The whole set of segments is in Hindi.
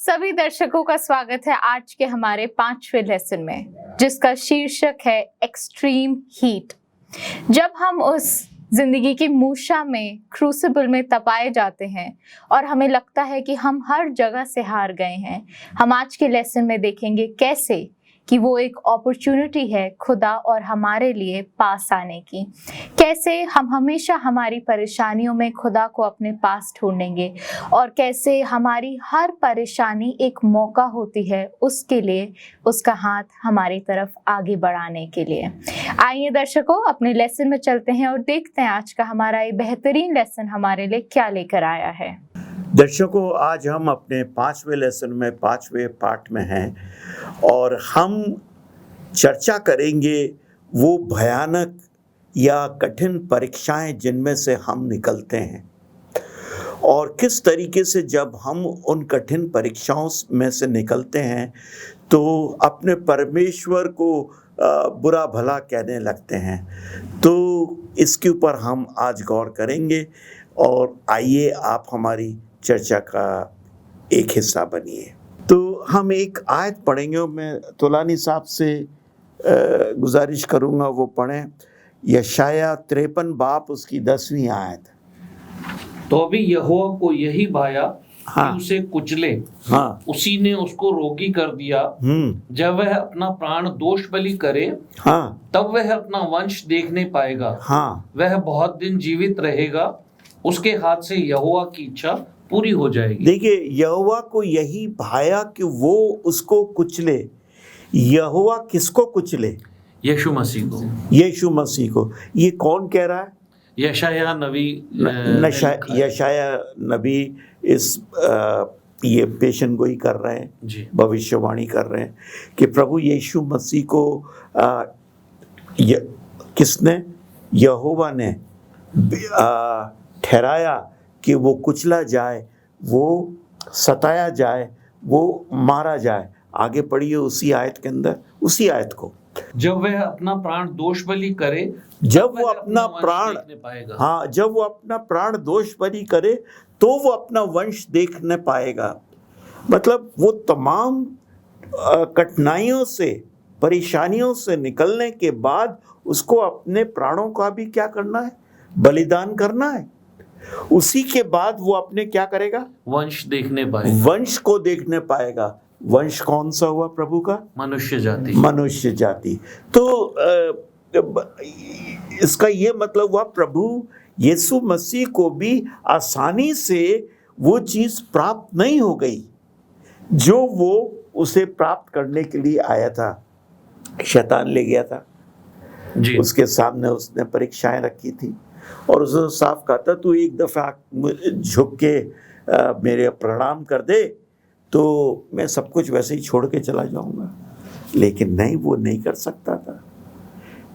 सभी दर्शकों का स्वागत है आज के हमारे 5वें लेसन में, जिसका शीर्षक है एक्सट्रीम हीट। जब हम उस जिंदगी की मूषा में, क्रूसिबल में तपाए जाते हैं और हमें लगता है कि हम हर जगह से हार गए हैं, हम आज के लेसन में देखेंगे कैसे कि वो एक अपॉर्चुनिटी है खुदा और हमारे लिए पास आने की। कैसे हम हमेशा हमारी परेशानियों में खुदा को अपने पास ढूंढेंगे और कैसे हमारी हर परेशानी एक मौका होती है उसके लिए, उसका हाथ हमारी तरफ आगे बढ़ाने के लिए। आइए दर्शकों, अपने लेसन में चलते हैं और देखते हैं आज का हमारा ये बेहतरीन लेसन हमारे लिए क्या लेकर आया है। दर्शकों, आज हम अपने 5वें लेसन में 5वें पार्ट में हैं और हम चर्चा करेंगे वो भयानक या कठिन परीक्षाएं जिनमें से हम निकलते हैं और किस तरीके से जब हम उन कठिन परीक्षाओं में से निकलते हैं तो अपने परमेश्वर को बुरा भला कहने लगते हैं। तो इसके ऊपर हम आज गौर करेंगे और आइए आप हमारी चर्चा का एक हिस्सा बनिए। तो हम एक आयत पढ़ेंगे और मैं तोलानी साहब से गुजारिश करूंगा वो पढ़ें यशाया 53 बाब उसकी 10वीं आयत। तो भी यहोवा को यही भाया कि उसे कुचले। उसी ने उसको रोगी कर दिया। जब वह अपना प्राण दोष बलि करे तब वह अपना वंश देखने पाएगा। वह बहुत दिन जीवित रहेगा, उसके हाथ से यहोवा की इच्छा पूरी हो जाएगी। देखिए, यहोवा को यही भाया कि वो उसको कुचले। यहोवा किसको कुचले? यीशु मसीह को। यीशु मसीह को। ये कौन कह रहा है? यशाया नबी। यशाया नबी इस ये पेशन गोई कर रहे हैं, भविष्यवाणी कर रहे हैं कि प्रभु यीशु मसीह को किसने? यहोवा ने ठहराया कि वो कुचला जाए, वो सताया जाए, वो मारा जाए। आगे पढ़िए उसी आयत के अंदर, उसी आयत को। जब वह अपना प्राण दोष बलि करे, जब वो अपना प्राण, हाँ, जब वो अपना प्राण दोष बलि करे तो वो अपना वंश देखने पाएगा। मतलब वो तमाम कठिनाइयों से, परेशानियों से निकलने के बाद उसको अपने प्राणों का भी क्या करना है? बलिदान करना है। उसी के बाद वो अपने क्या करेगा? वंश देखने पाएगा। वंश को देखने पाएगा। वंश कौन सा हुआ प्रभु का? मनुष्य जाति। मनुष्य जाति। तो इसका ये मतलब हुआ प्रभु यीशु मसीह को भी आसानी से वो चीज प्राप्त नहीं हो गई जो वो उसे प्राप्त करने के लिए आया था। शैतान ले गया था जी। उसके सामने उसने परीक्षाएं रखी थी और उसने साफ कहा था, तू एक दफा झुक के मेरे प्रणाम कर दे तो मैं सब कुछ वैसे ही छोड़ के चला जाऊंगा। लेकिन नहीं, वो नहीं कर सकता था।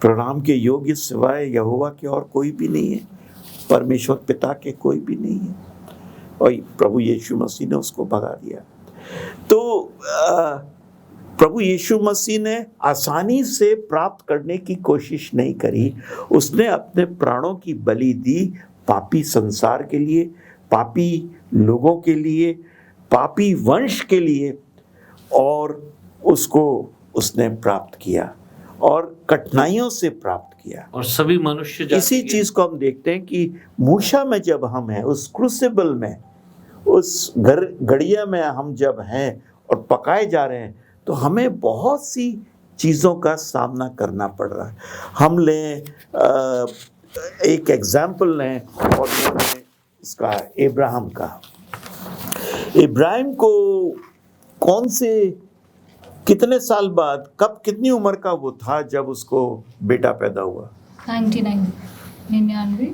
प्रणाम के योग्य सिवाय यहोवा के और कोई भी नहीं है, परमेश्वर पिता के कोई भी नहीं है। और प्रभु यीशु मसीह ने उसको भगा दिया। तो प्रभु यीशु मसीह ने आसानी से प्राप्त करने की कोशिश नहीं करी। उसने अपने प्राणों की बलि दी पापी संसार के लिए, पापी लोगों के लिए, पापी वंश के लिए, और उसको उसने प्राप्त किया और कठिनाइयों से प्राप्त किया। और सभी मनुष्य जाति इसी चीज को हम देखते हैं कि मूषा में जब हम हैं, उस क्रूसिबल में, उस घड़िया में हम जब हैं और पकाए जा रहे हैं, तो हमें बहुत सी चीज़ों का सामना करना पड़ रहा है। हम लें एक एग्जाम्पल लें और इसका इब्राहिम का। इब्राहिम को कौन से, कितने साल बाद, कब, कितनी उम्र का वो था जब उसको बेटा पैदा हुआ? 99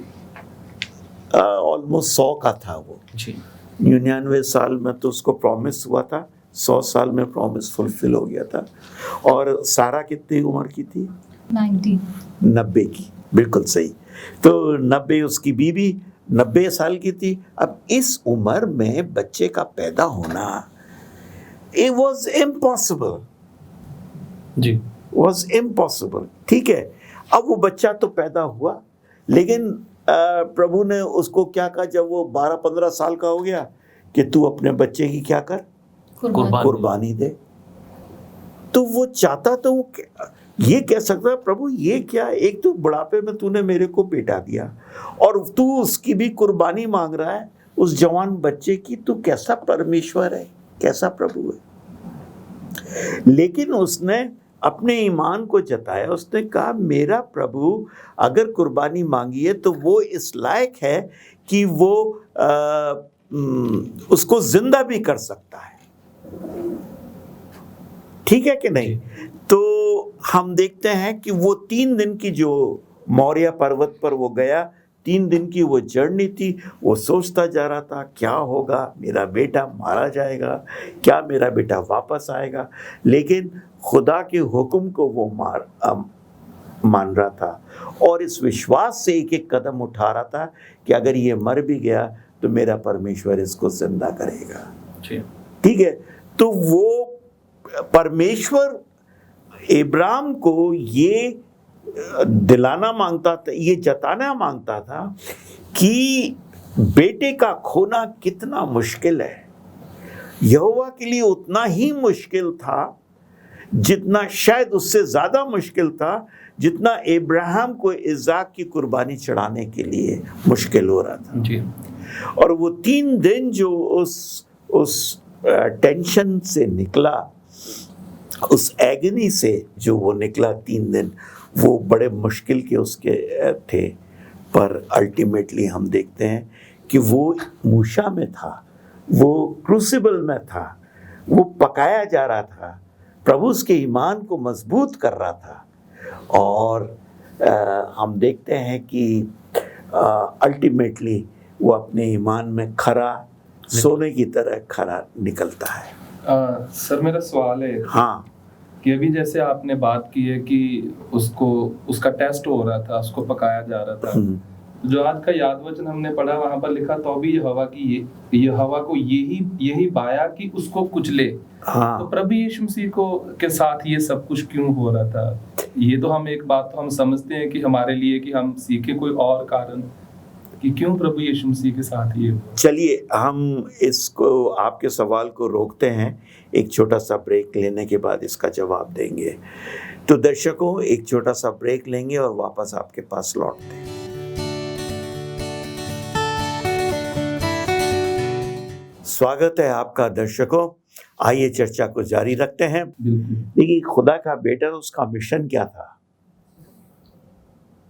ऑलमोस्ट 100 का था वो जी। 99 साल में तो उसको प्रॉमिस हुआ था, 100 साल में प्रॉमिस फुलफिल हो गया था। और सारा कितनी उम्र की थी? 90 की। बिल्कुल सही। तो 90 उसकी बीवी 90 साल की थी। अब इस उम्र में बच्चे का पैदा होना, it was impossible ji, was impossible। ठीक है, अब वो बच्चा तो पैदा हुआ, लेकिन प्रभु ने उसको क्या कहा जब वो 12-15 साल का हो गया कि तू अपने बच्चे की क्या कर? कुर्बानी दे। तो वो चाहता तो वो ये कह सकता प्रभु ये क्या, एक तो बुढ़ापे में तूने मेरे को बेटा दिया और तू उसकी भी कुर्बानी मांग रहा है, उस जवान बच्चे की। तू कैसा परमेश्वर है, कैसा प्रभु है। लेकिन उसने अपने ईमान को जताया, उसने कहा मेरा प्रभु अगर कुर्बानी मांगी है तो वो इस लायक है कि वो उसको जिंदा भी कर सकता है। ठीक है कि नहीं? तो हम देखते हैं कि वो 3 दिन की जो मौर्य पर्वत पर वो गया, 3 दिन की वो जर्नी थी। वो सोचता जा रहा था क्या होगा, मेरा बेटा मारा जाएगा, क्या मेरा बेटा वापस आएगा। लेकिन खुदा के हुक्म को वो मान रहा था और इस विश्वास से एक कदम उठा रहा था कि अगर ये मर भी गया तो मेरा परमेश्वर इसको जिंदा करेगा। ठीक है? तो वो परमेश्वर इब्राहिम को ये दिलाना मांगता था, ये जताना मांगता था कि बेटे का खोना कितना मुश्किल है। यहोवा के लिए उतना ही मुश्किल था, जितना शायद उससे ज्यादा मुश्किल था जितना इब्राहिम को इज़ाक की कुर्बानी चढ़ाने के लिए मुश्किल हो रहा था जी। और वो 3 दिन जो उस टेंशन से निकला, उस एगनी से जो वो निकला 3 दिन, वो बड़े मुश्किल के उसके थे। पर अल्टीमेटली हम देखते हैं कि वो मूसा में था, वो क्रूसिबल में था, वो पकाया जा रहा था, प्रभु उसके ईमान को मजबूत कर रहा था। और हम देखते हैं कि अल्टीमेटली वो अपने ईमान में खरा, सोने की तरह खरा निकलता है। सर मेरा सवाल है हाँ कि अभी जैसे आपने बात की है कि उसका टेस्ट हो रहा था, उसको पकाया जा रहा था, जो आज का याद वचन हमने पढ़ा वहां पर लिखा तो भी यहोवा को यही बाया कि उसको कुचले। हाँ। तो प्रभु यीशु मसीह के साथ ये सब कुछ क्यों हो रहा था? ये तो हम एक बात तो हम समझते हैं कि हमारे लिए कि हम सीखे कोई और कारण कि क्यों प्रभु यीशु मसीह के साथ ये। चलिए हम इसको, आपके सवाल को रोकते हैं, एक छोटा सा ब्रेक लेने के बाद इसका जवाब देंगे। तो दर्शकों एक छोटा सा ब्रेक लेंगे और वापस आपके पास लौटते हैं। स्वागत है आपका दर्शकों। आइए चर्चा को जारी रखते हैं। देखिए खुदा का बेटा, उसका मिशन क्या था?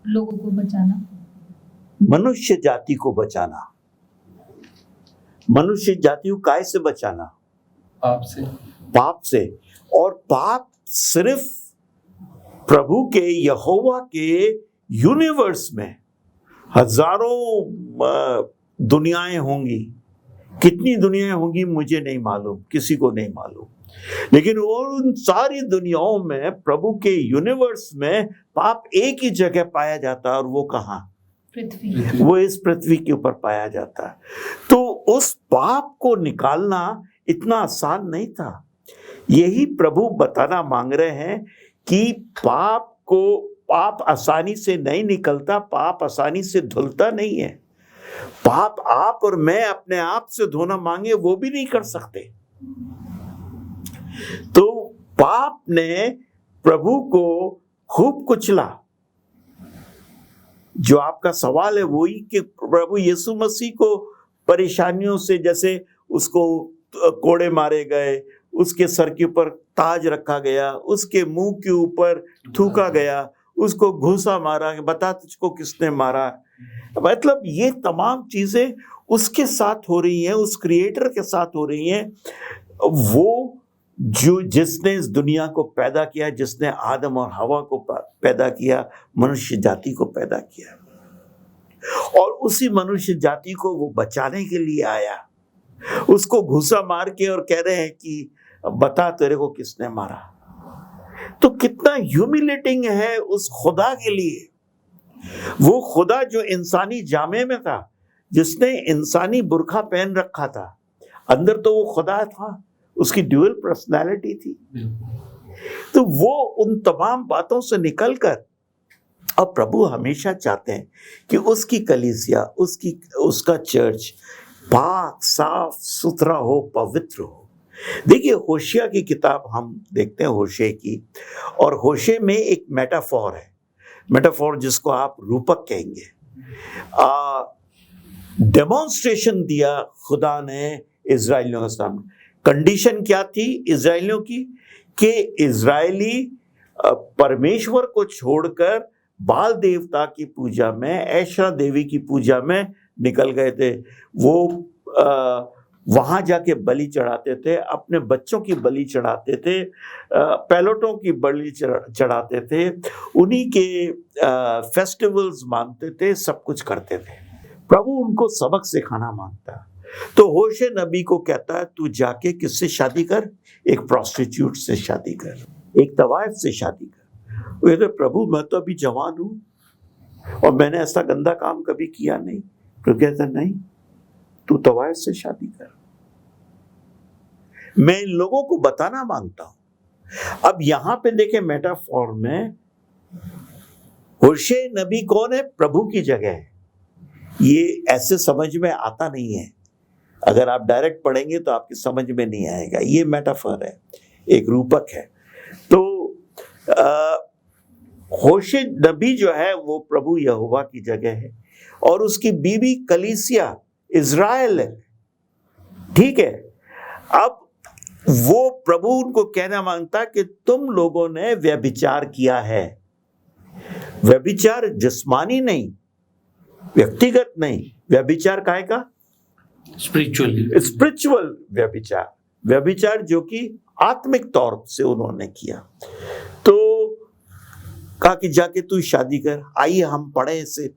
लोगों को बचाना, मनुष्य जाति को बचाना। मनुष्य जाति को काय से बचाना? पाप से। और पाप सिर्फ प्रभु के, यहोवा के यूनिवर्स में हजारों दुनियाएं होंगी। कितनी दुनियाएं होंगी मुझे नहीं मालूम, किसी को नहीं मालूम। लेकिन उन सारी दुनियाओं में, प्रभु के यूनिवर्स में पाप एक ही जगह पाया जाता है, और वो कहाँ? पृथ्वी। वो इस पृथ्वी के ऊपर पाया जाता है। तो उस पाप को निकालना इतना आसान नहीं था। यही प्रभु बताना मांग रहे हैं कि पाप आसानी से नहीं निकलता, पाप आसानी से धुलता नहीं है। पाप आप और मैं अपने आप से धोना मांगे वो भी नहीं कर सकते। तो पाप ने प्रभु को खूब कुचला। जो आपका सवाल है वही कि प्रभु यीशु मसीह को परेशानियों से, जैसे उसको कोड़े मारे गए, उसके सर के ऊपर ताज रखा गया, उसके मुंह के ऊपर थूका गया, उसको घूसा मारा, बता तुझको किसने मारा। मतलब ये तमाम चीजें उसके साथ हो रही हैं, उस क्रिएटर के साथ हो रही हैं, वो जिसने इस दुनिया को पैदा किया, जिसने आदम और हवा को पैदा किया, मनुष्य जाति को पैदा किया, और उसी मनुष्य जाति को वो बचाने के लिए आया। उसको घूसा मार के और कह रहे हैं कि बता तेरे को किसने मारा। तो कितना ह्यूमिलेटिंग है उस खुदा के लिए। वो खुदा जो इंसानी जामे में था, जिसने इंसानी बुर्का पहन रखा था, अंदर तो वो खुदा था, उसकी ड्यूअल पर्सनालिटी थी। तो वो उन तमाम बातों से निकलकर, अब प्रभु हमेशा चाहते हैं कि उसकी कलीसिया, उसका चर्च पाक, साफ सुथरा हो, पवित्र हो। देखिए होशिया की किताब हम देखते हैं, होशे की, और होशे में एक मेटाफोर है, मेटाफोर जिसको आप रूपक कहेंगे। डेमोन्स्ट्रेशन दिया खुदा ने इजराइलियों के सामने। कंडीशन क्या थी इजराइलियों की कि इजराइली परमेश्वर को छोड़कर बाल देवता की पूजा में, ऐशरा देवी की पूजा में निकल गए थे। वो वहां जाके बलि चढ़ाते थे, अपने बच्चों की बलि चढ़ाते थे, पैलोटों की बलि चढ़ाते थे, उन्हीं के फेस्टिवल्स मानते थे, सब कुछ करते थे। प्रभु उनको सबक सिखाना मांगता, तो होशे नबी को कहता है तू जाके किससे शादी कर, एक प्रोस्टिट्यूट से शादी कर, एक तवाइफ से शादी कर। वो कहते प्रभु मैं तो अभी जवान हूं और मैंने ऐसा गंदा काम कभी किया नहीं। तो कहता नहीं, तू तवाइफ से शादी कर। मैं इन लोगों को बताना मांगता हूं। अब यहां पे देखें मेटाफोर में होशे नबी कौन है, प्रभु की जगह है। ये ऐसे समझ में आता नहीं है, अगर आप डायरेक्ट पढ़ेंगे तो आपकी समझ में नहीं आएगा। ये मेटाफर है, एक रूपक है। तो होशे नबी जो है वो प्रभु यहोवा की जगह है और उसकी बीवी कलीसिया इज़राइल है, ठीक है। अब वो प्रभु उनको कहना मांगता कि तुम लोगों ने व्यभिचार किया है। व्यभिचार जिस्मानी नहीं, व्यक्तिगत नहीं, व्यभिचार काहे का, स्पिरिचुअल व्यभिचार, व्यभिचार जो कि आत्मिक तौर से उन्होंने किया। तो कहा कि जाके तू शादी कर। आइए हम पढ़े इसे,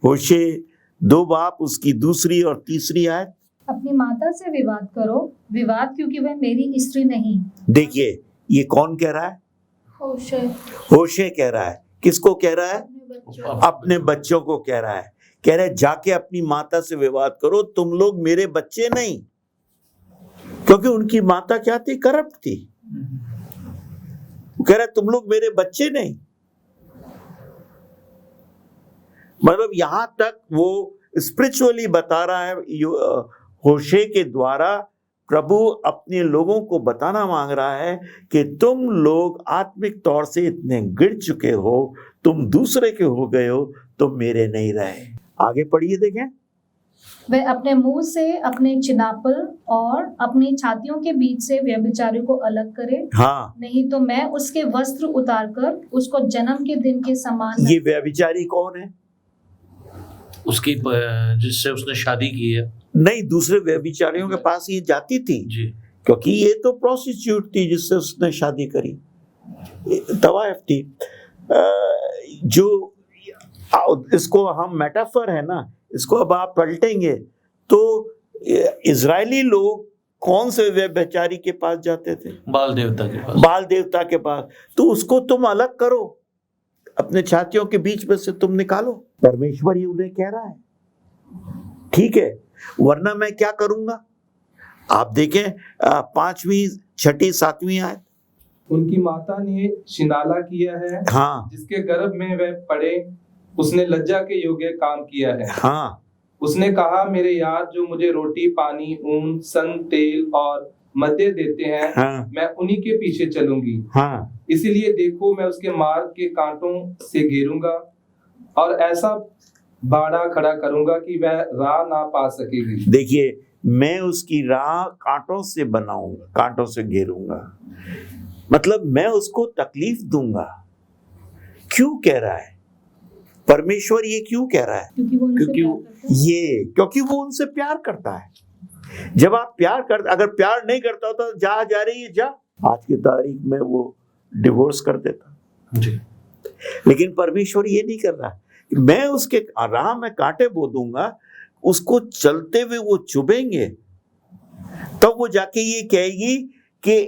होशे 2 बाप उसकी 2 और 3 आयत। अपनी माता से विवाद करो, विवाद क्योंकि वह मेरी स्त्री नहीं। देखिए ये कौन कह रहा है, होशे कह रहा है। किसको कह रहा है, अपने बच्चों को कह रहा है। कह रहे जाके अपनी माता से विवाद करो, तुम लोग मेरे बच्चे नहीं। क्योंकि उनकी माता क्या थी, करप्ट थी। कह रहा तुम लोग मेरे बच्चे नहीं। मतलब यहां तक वो स्पिरिचुअली बता रहा है, होशे के द्वारा प्रभु अपने लोगों को बताना मांग रहा है कि तुम लोग आत्मिक तौर से इतने गिर चुके हो, तुम दूसरे के हो गए हो, तुम मेरे नहीं रहे। आगे पढ़िए देखें। वह अपने मुंह से अपने चिनापल और अपनी छातियों के बीच से व्यभिचारी को अलग करे, हाँ, नहीं तो मैं उसके वस्त्र उतारकर उसको जन्म के दिन के समान। ये व्यभिचारी कौन है, उसकी जिससे उसने शादी की है। नहीं, दूसरे व्यभिचारियों के पास ये जाती थी जी, क्योंकि ये तो प्रोस्टिट्यूट थी जिससे उसने शादी करी, तवाइफ थी। जो इसको हम मेटाफर है ना, इसको अब आप पलटेंगे तो इजरायली लोग कौन से व्यभिचारी के पास जाते थे, बाल देवता के पास, बाल देवता के पास। तो उसको तुम अलग करो, अपने छातियों के बीच में से तुम निकालो। परमेश्वर ये उन्हें कह रहा है, ठीक है, वरना मैं क्या करूंगा। आप देखें 5वीं 6ठी 7वीं आयत। उनकी माता ने शिनाला किया है, हाँ, जिसके गर्भ में वह पड़े उसने लज्जा के योग्य काम किया है। हाँ, उसने कहा मेरे यार जो मुझे रोटी पानी ऊन सन तेल और मद्य देते हैं, हाँ, मैं उन्हीं के पीछे चलूंगी। हाँ, इसीलिए देखो मैं उसके मार्ग के कांटों से घेरूंगा और ऐसा बाड़ा खड़ा करूंगा कि वह राह ना पा सकेगी। देखिए मैं उसकी राह कांटों से बनाऊंगा, कांटों से घेरूंगा, मतलब मैं उसको तकलीफ दूंगा। क्यों कह रहा है परमेश्वर, ये क्यों कह रहा है, क्योंकि वो उनसे प्यार करता है। जब आप प्यार कर, अगर प्यार नहीं करता होता तो जा रही है जा, आज की तारीख में वो डिवोर्स कर देता जी। लेकिन परमेश्वर ये नहीं कर रहा, मैं उसके राह में कांटे बो दूंगा, उसको चलते हुए वो चुभेंगे, तब तो वो जाके ये कहेगी कि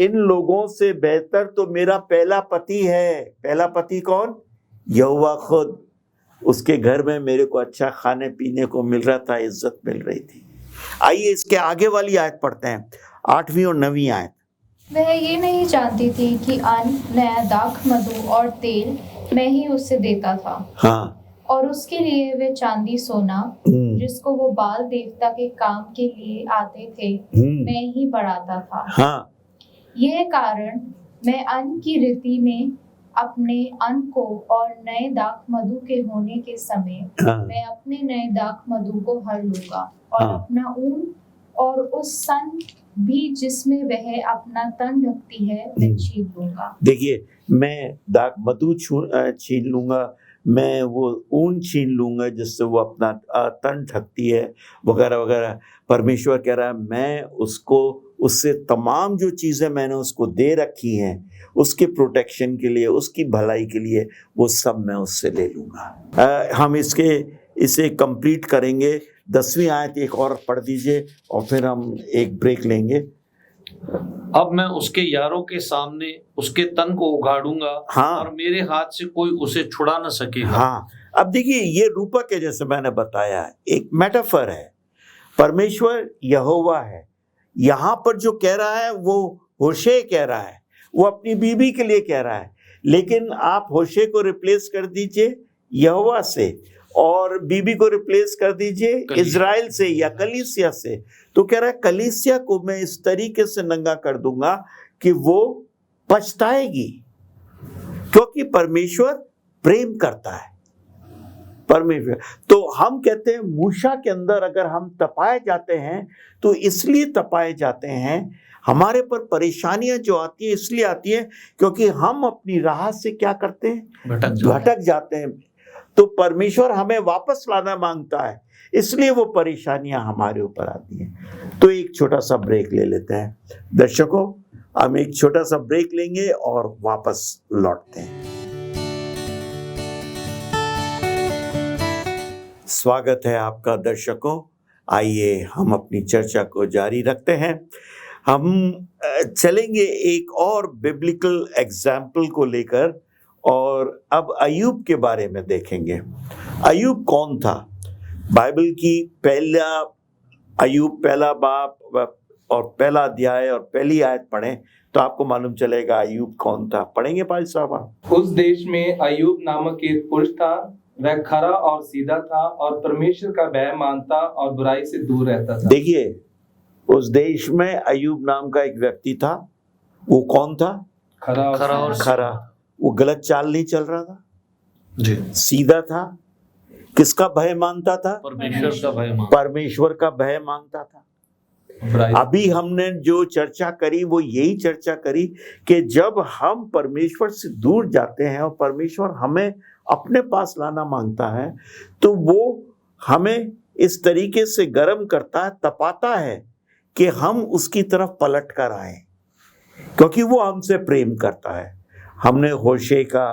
इन लोगों से बेहतर तो मेरा पहला पति है। पहला पति कौन, यहोवा खुद। उसके घर में मेरे को अच्छा खाने पीने को मिल रहा था, इज्जत मिल रही थी। आइए इसके आगे वाली आयत पढ़ते हैं, 8वीं और 9वीं आयत। वह ये नहीं जानती थी कि अन्न, नया दाख, मधु और तेल मैं ही उससे देता था। हाँ, और उसके लिए वे चांदी सोना जिसको वो बाल देवता के काम के लिए आते थे मैं ही बढ़ाता था। हाँ। यह कारण मैं अन्न की रीति में अपने अन्न को और नए दाख मधु के होने के समय मैं अपने नए दाख मधु को हर लूंगा और अपना ऊन और उस सन भी जिसमें वह अपना तन ढकती है मैं छीन लूंगा। देखिए, मैं दाख मधु छीन लूंगा, मैं वो ऊन छीन लूंगा जिससे वो अपना तन ढकती है, वगैरह वगैरह। परमेश्वर कह रहा है मैं उसको, उससे तमाम जो चीज़ें मैंने उसको दे रखी हैं उसके प्रोटेक्शन के लिए, उसकी भलाई के लिए, वो सब मैं उससे ले लूँगा। हम इसे कंप्लीट करेंगे। 10वीं आयत एक और पढ़ दीजिए और फिर हम एक ब्रेक लेंगे। अब मैं उसके यारों के सामने उसके तन को उगाड़ूंगा और मेरे हाथ से कोई उसे छुड़ा न सकेगा। हाँ, अब देखिए, ये रूपक है, जैसे मैंने बताया, एक मेटाफर है। परमेश्वर यहोवा है। यहाँ पर जो कह रहा है वो होशे कह रहा है, वो अपनी बीबी के लिए कह रहा है, लेकिन आप होशे को रिप्लेस कर दीजिए यहोवा से और बीबी को रिप्लेस कर दीजिए इजराइल से या कलीसिया से। तो कह रहा है कलीसिया को मैं इस तरीके से नंगा कर दूंगा कि वो पछताएगी, क्योंकि परमेश्वर प्रेम करता है। परमेश्वर, तो हम कहते हैं मूसा के अंदर अगर हम तपाए जाते हैं तो इसलिए तपाए जाते हैं, हमारे पर परेशानियां जो आती है इसलिए आती है क्योंकि हम अपनी राह से क्या करते हैं, भटक जाते हैं। तो परमेश्वर हमें वापस लाना मांगता है, इसलिए वो परेशानियां हमारे ऊपर आती हैं। तो एक छोटा सा ब्रेक ले लेते हैं दर्शकों, हम एक छोटा सा ब्रेक लेंगे और वापस लौटते हैं। स्वागत है आपका दर्शकों। आइए हम अपनी चर्चा को जारी रखते हैं। हम चलेंगे एक और बिब्लिकल एग्जाम्पल को लेकर और अब अय्यूब के बारे में देखेंगे। अय्यूब कौन था? बाइबल की अय्यूब पहला बाप और पहला अध्याय और पहली आयत पढ़ें तो आपको मालूम चलेगा अय्यूब कौन था। पढ़ेंगे पाल साहब। उस देश में अय्यूब नामक एक पुरुष था, वह खरा और सीधा था और परमेश्वर का भय मानता और बुराई से दूर रहता था। देखिए, उस देश में अय्यूब नाम का एक व्यक्ति था। वो कौन था? खरा। वो गलत चाल नहीं चल रहा था जी, सीधा था। किसका भय मानता था? परमेश्वर का भय मानता था। अभी हमने जो चर्चा करी वो यही चर्चा करी कि जब हम परमेश्वर से दूर जाते हैं और परमेश्वर हमें अपने पास लाना मांगता है तो वो हमें इस तरीके से गर्म करता है, तपाता है कि हम उसकी तरफ पलट कर आए, क्योंकि वो हमसे प्रेम करता है। हमने होशे का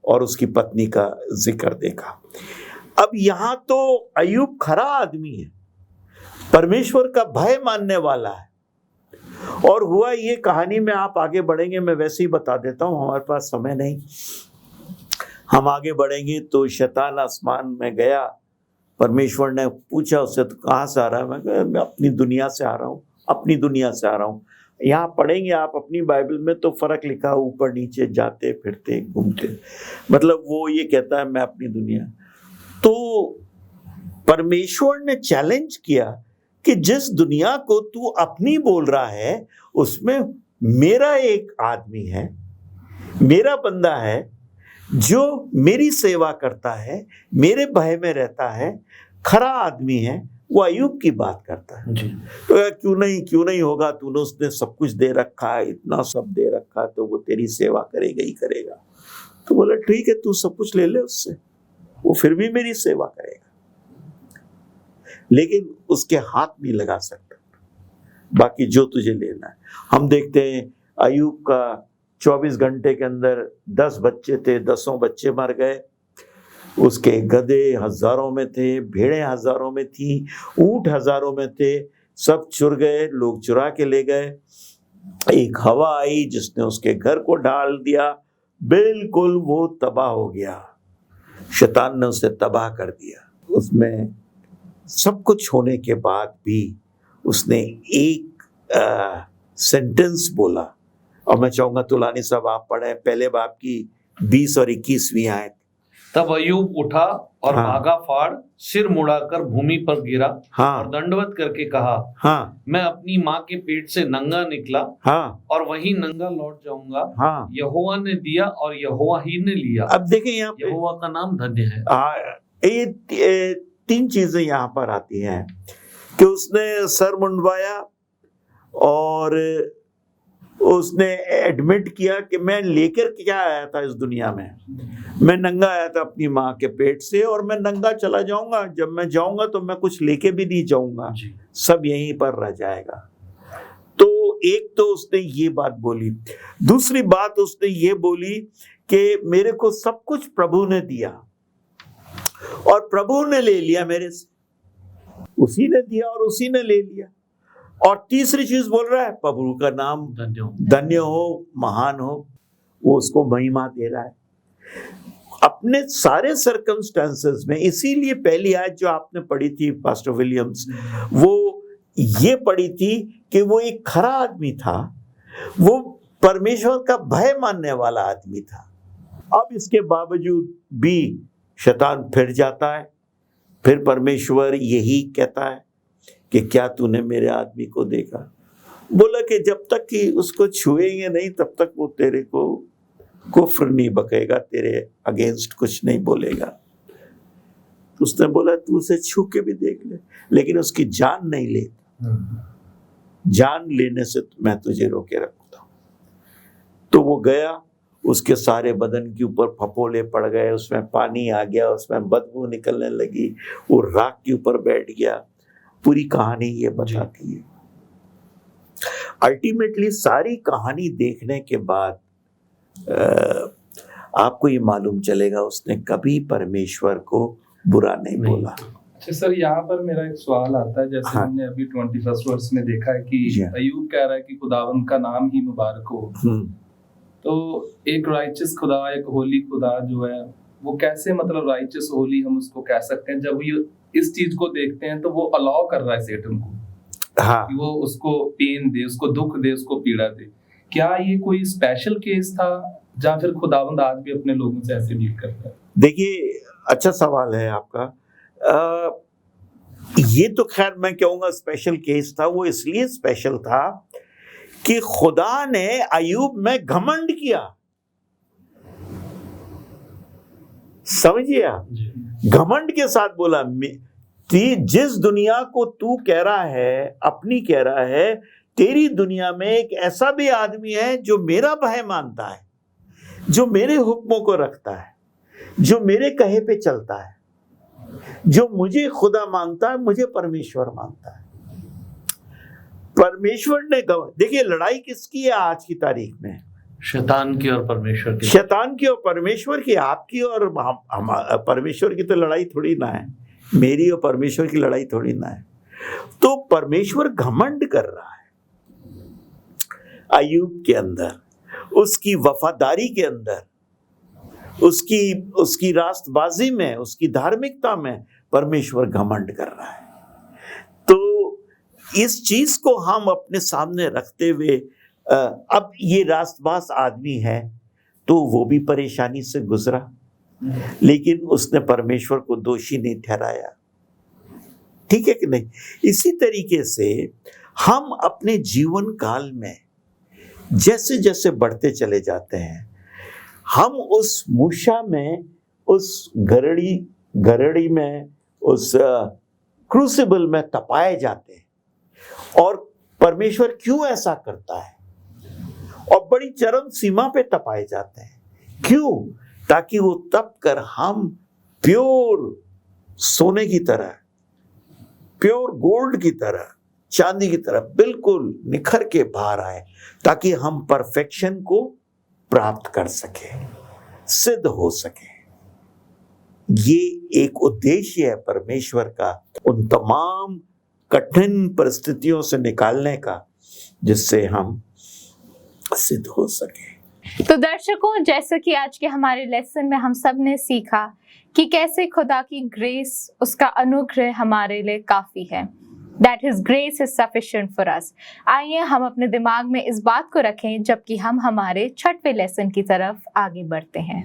और उसकी पत्नी का जिक्र देखा। अब यहाँ तो अय्यूब खरा आदमी है, परमेश्वर का भय मानने वाला है। और हुआ ये, कहानी में आप आगे बढ़ेंगे, मैं वैसे ही बता देता हूँ, हमारे पास समय नहीं, हम आगे बढ़ेंगे। तो शैतान आसमान में गया, परमेश्वर ने पूछा उससे तो कहाँ से आ रहा है? मैं अपनी दुनिया से आ रहा हूँ, अपनी दुनिया से आ रहा हूँ। यहाँ पढ़ेंगे आप अपनी बाइबल में तो फर्क लिखा, ऊपर नीचे, जाते फिरते घूमते, मतलब वो ये कहता है मैं अपनी दुनिया। तो परमेश्वर ने चैलेंज किया कि जिस दुनिया को तू अपनी बोल रहा है उसमें मेरा एक आदमी है, मेरा बंदा है जो मेरी सेवा करता है, मेरे भय में रहता है, खरा आदमी है, वो अय्यूब की बात करता है जी। तो क्यों नहीं होगा, तूने उसने सब कुछ दे रखा है, इतना सब दे रखा है, तो वो तेरी सेवा करेगा ही करेगा। तो बोला ठीक है, तू सब कुछ ले ले उससे, वो फिर भी मेरी सेवा करेगा, लेकिन उसके हाथ नहीं लगा सकता, बाकी जो तुझे लेना है। हम देखते हैं अय्यूब का 24 घंटे के अंदर 10 बच्चे थे, 10 बच्चे मर गए। उसके गधे हजारों में थे, भेड़ें हजारों में थी, ऊंट हजारों में थे, सब चुर गए, लोग चुरा के ले गए। एक हवा आई जिसने उसके घर को ढाल दिया, बिल्कुल वो तबाह हो गया। शैतान ने उसे तबाह कर दिया। उसमें सब कुछ होने के बाद भी उसने एक सेंटेंस बोला, और मैं चाहूंगा तुलानी साहब आप पढ़े पहले बाप की 20 और 21वीं आयत। तब अय्यूब उठा और हाँ। भागा फाड़, सिर मुड़ाकर भूमि पर गिरा हाँ। और दंडवत करके कहा, हाँ। मैं अपनी माँ के पेट से नंगा निकला हाँ। और वहीं नंगा लौट जाऊंगा। हाँ। यहोवा ने दिया और यहोवा ही ने लिया। अब देखिए यहाँ पे यहोवा का नाम धन्य है। ये 3 चीजें यहाँ पर आती हैं कि उसने सर मुंडवाया और उसने एडमिट किया कि मैं लेकर क्या आया था इस दुनिया में, मैं नंगा आया था अपनी माँ के पेट से और मैं नंगा चला जाऊंगा। जब मैं जाऊंगा तो मैं कुछ लेके भी नहीं जाऊंगा, सब यहीं पर रह जाएगा। तो एक तो उसने ये बात बोली। दूसरी बात उसने ये बोली कि मेरे को सब कुछ प्रभु ने दिया और प्रभु ने ले लिया मेरे से, उसी ने दिया और उसी ने ले लिया। और तीसरी चीज बोल रहा है प्रभु का नाम धन्य हो, महान हो, वो उसको महिमा दे रहा है अपने सारे सर्कमस्टेंसेस में। इसीलिए पहली आयत जो आपने पढ़ी थी पास्टर विलियम्स, वो ये पढ़ी थी कि वो एक खरा आदमी था, वो परमेश्वर का भय मानने वाला आदमी था। अब इसके बावजूद भी शैतान फिर जाता है, फिर परमेश्वर यही कहता है कि क्या तूने मेरे आदमी को देखा। बोला कि जब तक कि उसको छुएंगे नहीं तब तक वो तेरे को कुफ्र नहीं बकेगा, तेरे अगेंस्ट कुछ नहीं बोलेगा। तो उसने बोला तू उसे छू के भी देख ले, लेकिन उसकी जान नहीं ले, जान लेने से मैं तुझे रोके रखता हूं। तो वो गया, उसके सारे बदन के ऊपर फपोले पड़ गए, उसमें पानी आ गया, उसमें बदबू निकलने लगी, वो राख के ऊपर बैठ गया। पूरी कहानी ये बताती है। अल्टीमेटली सारी कहानी देखने के बाद आपको ये मालूम चलेगा उसने कभी परमेश्वर को बुरा नहीं बोला। अच्छा सर, यहाँ पर मेरा एक सवाल आता है, जैसे हमने अभी 21 वर्ष में देखा है कि अय्यूब कह रहा है कि खुदावंद का नाम ही मुबारक हो। तो एक राइचस खुदा, एक होली खुदा जो है, वो कैसे मतलब राइचस होली हम उसको कह सकते हैं जब ये इस चीज को देखते हैं तो वो अलाउ कर रहा है सेटन को। हाँ। कि वो उसको पेन दे, उसको दुख दे, उसको पीड़ा दे। क्या ये कोई स्पेशल केस था या फिर खुदावंद आज भी अपने लोगों से ऐसे डील करता है? देखिए, अच्छा सवाल है आपका। ये तो खैर मैं कहूँगा स्पेशल केस था। वो इसलिए स्पेशल था कि खुदा ने अय्यूब में घमंड किया। समझिए आप, घमंड के साथ बोला जिस दुनिया को तू कह रहा है, अपनी कह रहा है, तेरी दुनिया में एक ऐसा भी आदमी है जो मेरा भय मानता है, जो मेरे हुक्मों को रखता है, जो मेरे कहे पे चलता है, जो मुझे खुदा मानता है, मुझे परमेश्वर मानता है। परमेश्वर ने देखिए लड़ाई किसकी है आज की तारीख में? शैतान की और परमेश्वर की। शैतान की और परमेश्वर की। आपकी और परमेश्वर की तो लड़ाई थोड़ी ना है, मेरी और परमेश्वर की लड़ाई थोड़ी ना है। तो परमेश्वर घमंड कर रहा है अय्यूब के अंदर, उसकी वफादारी के अंदर, उसकी रास्तबाजी में, उसकी धार्मिकता में परमेश्वर घमंड कर रहा है। तो इस चीज को हम अपने सामने रखते हुए, अब ये रास्तबाज आदमी है तो वो भी परेशानी से गुजरा, लेकिन उसने परमेश्वर को दोषी नहीं ठहराया। ठीक है कि नहीं? इसी तरीके से हम अपने जीवन काल में जैसे जैसे बढ़ते चले जाते हैं, हम उस मूषा में, उस गरड़ी में, उस क्रूसिबल में तपाए जाते हैं। और परमेश्वर क्यों ऐसा करता है? और बड़ी चरम सीमा पे तपाए जाते हैं। क्यों? ताकि वो तप कर हम प्योर सोने की तरह, प्योर गोल्ड की तरह, चांदी की तरह बिल्कुल निखर के बाहर आए, ताकि हम परफेक्शन को प्राप्त कर सके, सिद्ध हो सके। ये एक उद्देश्य है परमेश्वर का, उन तमाम कठिन परिस्थितियों से निकालने का, जिससे हम सिद्ध हो सके। तो दर्शकों, जैसे कि आज के हमारे लेसन में हम सब ने सीखा कि कैसे खुदा की ग्रेस, उसका अनुग्रह हमारे लिए काफी है। That His grace is sufficient for us. आइए हम अपने दिमाग में इस बात को रखें जबकि हम हमारे 6वें लेसन की तरफ आगे बढ़ते हैं।